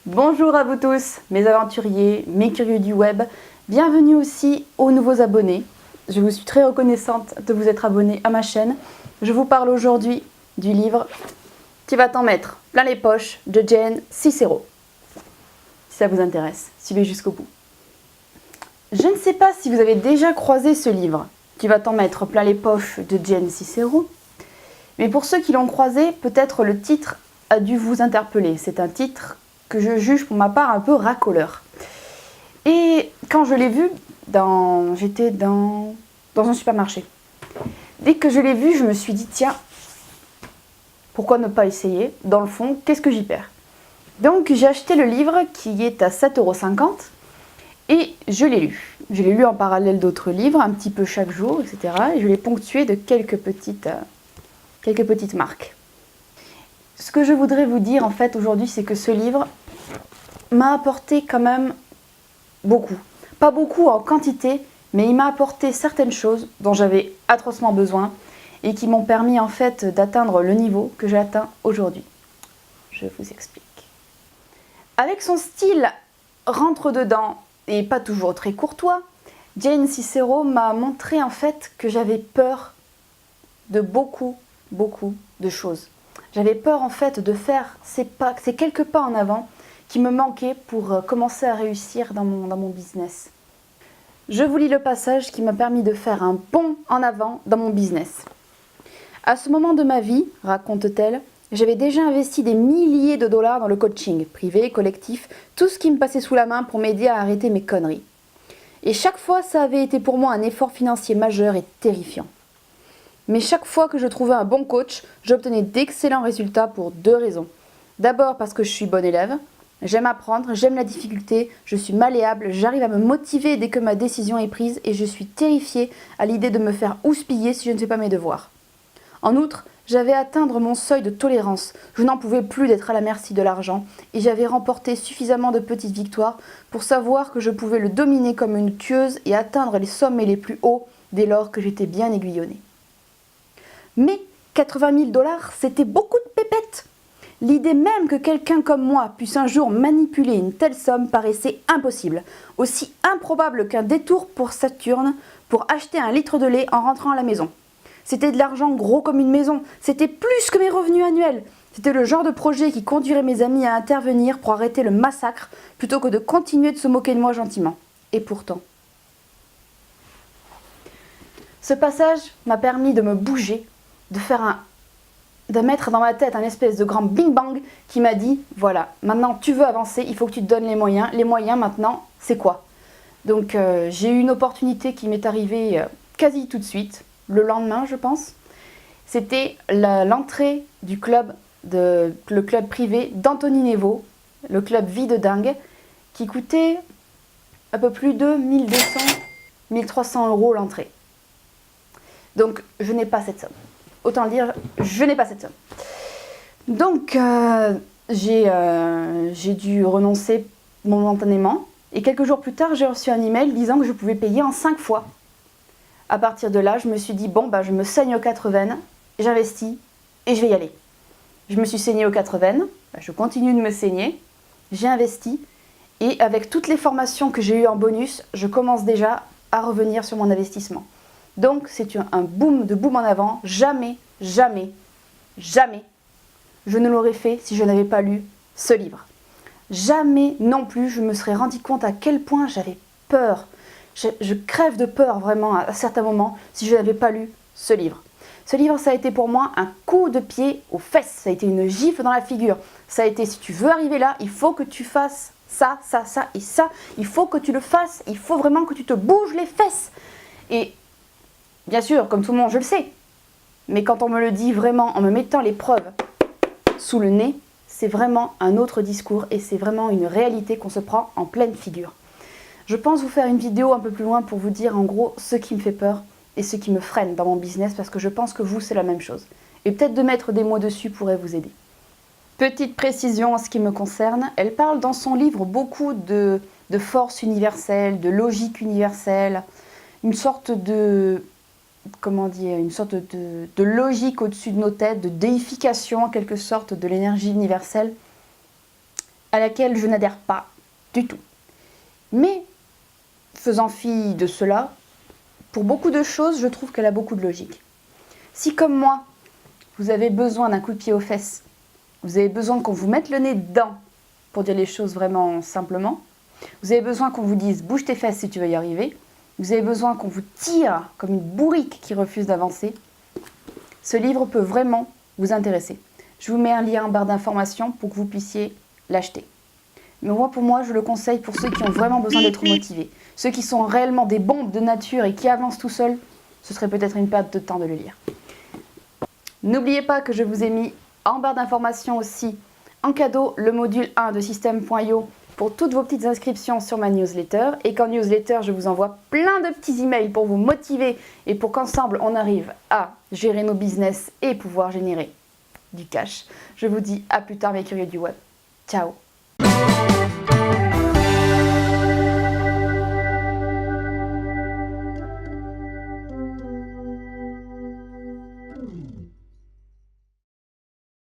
Bonjour à vous tous, mes aventuriers, mes curieux du web. Bienvenue aussi aux nouveaux abonnés. Je vous suis très reconnaissante de vous être abonnés à ma chaîne. Je vous parle aujourd'hui du livre « Tu vas t'en mettre plein les poches » de Jane Sincero. Si ça vous intéresse, suivez jusqu'au bout. Je ne sais pas si vous avez déjà croisé ce livre « Tu vas t'en mettre plein les poches » de Jane Sincero. Mais pour ceux qui l'ont croisé, peut-être le titre a dû vous interpeller. C'est un titre que je juge pour ma part un peu racoleur. Et quand je l'ai vu, j'étais dans un supermarché. Dès que je l'ai vu, je me suis dit, tiens, pourquoi ne pas essayer? Dans le fond, qu'est-ce que j'y perds? Donc j'ai acheté le livre qui est à 7,50 € et je l'ai lu. Je l'ai lu en parallèle d'autres livres, un petit peu chaque jour, etc. Et je l'ai ponctué de quelques petites marques. Ce que je voudrais vous dire en fait aujourd'hui, c'est que ce livre m'a apporté quand même beaucoup. Pas beaucoup en quantité, mais il m'a apporté certaines choses dont j'avais atrocement besoin et qui m'ont permis en fait d'atteindre le niveau que j'ai atteint aujourd'hui. Je vous explique. Avec son style rentre-dedans et pas toujours très courtois, Jane Sincero m'a montré en fait que j'avais peur de beaucoup de choses. J'avais peur en fait de faire ces quelques pas en avant qui me manquaient pour commencer à réussir dans mon business. Je vous lis le passage qui m'a permis de faire un bond en avant dans mon business. À ce moment de ma vie, raconte-t-elle, j'avais déjà investi des milliers de dollars dans le coaching, privé, collectif, tout ce qui me passait sous la main pour m'aider à arrêter mes conneries. Et chaque fois, ça avait été pour moi un effort financier majeur et terrifiant. Mais chaque fois que je trouvais un bon coach, j'obtenais d'excellents résultats pour deux raisons. D'abord parce que je suis bonne élève, j'aime apprendre, j'aime la difficulté, je suis malléable, j'arrive à me motiver dès que ma décision est prise et je suis terrifiée à l'idée de me faire houspiller si je ne fais pas mes devoirs. En outre, j'avais atteint mon seuil de tolérance, je n'en pouvais plus d'être à la merci de l'argent et j'avais remporté suffisamment de petites victoires pour savoir que je pouvais le dominer comme une tueuse et atteindre les sommets les plus hauts dès lors que j'étais bien aiguillonnée. Mais 80 000 $, c'était beaucoup de pépettes. L'idée même que quelqu'un comme moi puisse un jour manipuler une telle somme paraissait impossible, aussi improbable qu'un détour pour Saturne pour acheter un litre de lait en rentrant à la maison. C'était de l'argent gros comme une maison, c'était plus que mes revenus annuels. C'était le genre de projet qui conduirait mes amis à intervenir pour arrêter le massacre plutôt que de continuer de se moquer de moi gentiment. Et pourtant. Ce passage m'a permis de me bouger, de mettre dans ma tête un espèce de grand bing-bang qui m'a dit, voilà, maintenant tu veux avancer, il faut que tu te donnes les moyens. Les moyens maintenant, c'est quoi? Donc j'ai eu une opportunité qui m'est arrivée quasi tout de suite, le lendemain je pense. C'était l'entrée du club, le club privé d'Anthony Nevo, le club Vie de Dingue, qui coûtait un peu plus de 1200-1300 € l'entrée. Donc je n'ai pas cette somme. Autant le dire, je n'ai pas cette somme. Donc, j'ai dû renoncer momentanément. Et quelques jours plus tard, j'ai reçu un email disant que je pouvais payer en 5 fois. À partir de là, je me suis dit, bon, je me saigne aux 4 veines, j'investis et je vais y aller. Je me suis saignée aux 4 veines, je continue de me saigner, j'ai investi. Et avec toutes les formations que j'ai eues en bonus, je commence déjà à revenir sur mon investissement. Donc, c'est un boom en avant. Jamais, jamais, jamais, je ne l'aurais fait si je n'avais pas lu ce livre. Jamais non plus, je me serais rendu compte à quel point j'avais peur. Je crève de peur vraiment à certains moments si je n'avais pas lu ce livre. Ce livre, ça a été pour moi un coup de pied aux fesses. Ça a été une gifle dans la figure. Ça a été, si tu veux arriver là, il faut que tu fasses ça, ça, ça et ça. Il faut que tu le fasses. Il faut vraiment que tu te bouges les fesses. Et bien sûr, comme tout le monde, je le sais. Mais quand on me le dit vraiment en me mettant les preuves sous le nez, c'est vraiment un autre discours et c'est vraiment une réalité qu'on se prend en pleine figure. Je pense vous faire une vidéo un peu plus loin pour vous dire en gros ce qui me fait peur et ce qui me freine dans mon business parce que je pense que vous, c'est la même chose. Et peut-être de mettre des mots dessus pourrait vous aider. Petite précision en ce qui me concerne, elle parle dans son livre beaucoup de force universelle, de logique universelle, une sorte de logique au-dessus de nos têtes, de déification en quelque sorte de l'énergie universelle. à laquelle je n'adhère pas du tout. Mais, faisant fi de cela, pour beaucoup de choses, je trouve qu'elle a beaucoup de logique. Si, comme moi, vous avez besoin d'un coup de pied aux fesses, vous avez besoin qu'on vous mette le nez dedans, pour dire les choses vraiment simplement, vous avez besoin qu'on vous dise « bouge tes fesses si tu veux y arriver », vous avez besoin qu'on vous tire comme une bourrique qui refuse d'avancer, ce livre peut vraiment vous intéresser. Je vous mets un lien en barre d'informations pour que vous puissiez l'acheter. Mais moi, pour moi, je le conseille pour ceux qui ont vraiment besoin d'être motivés. Ceux qui sont réellement des bombes de nature et qui avancent tout seuls, ce serait peut-être une perte de temps de le lire. N'oubliez pas que je vous ai mis en barre d'informations aussi en cadeau le module 1 de Système.io pour toutes vos petites inscriptions sur ma newsletter. Et qu'en newsletter, je vous envoie plein de petits emails pour vous motiver et pour qu'ensemble, on arrive à gérer nos business et pouvoir générer du cash. Je vous dis à plus tard mes curieux du web. Ciao.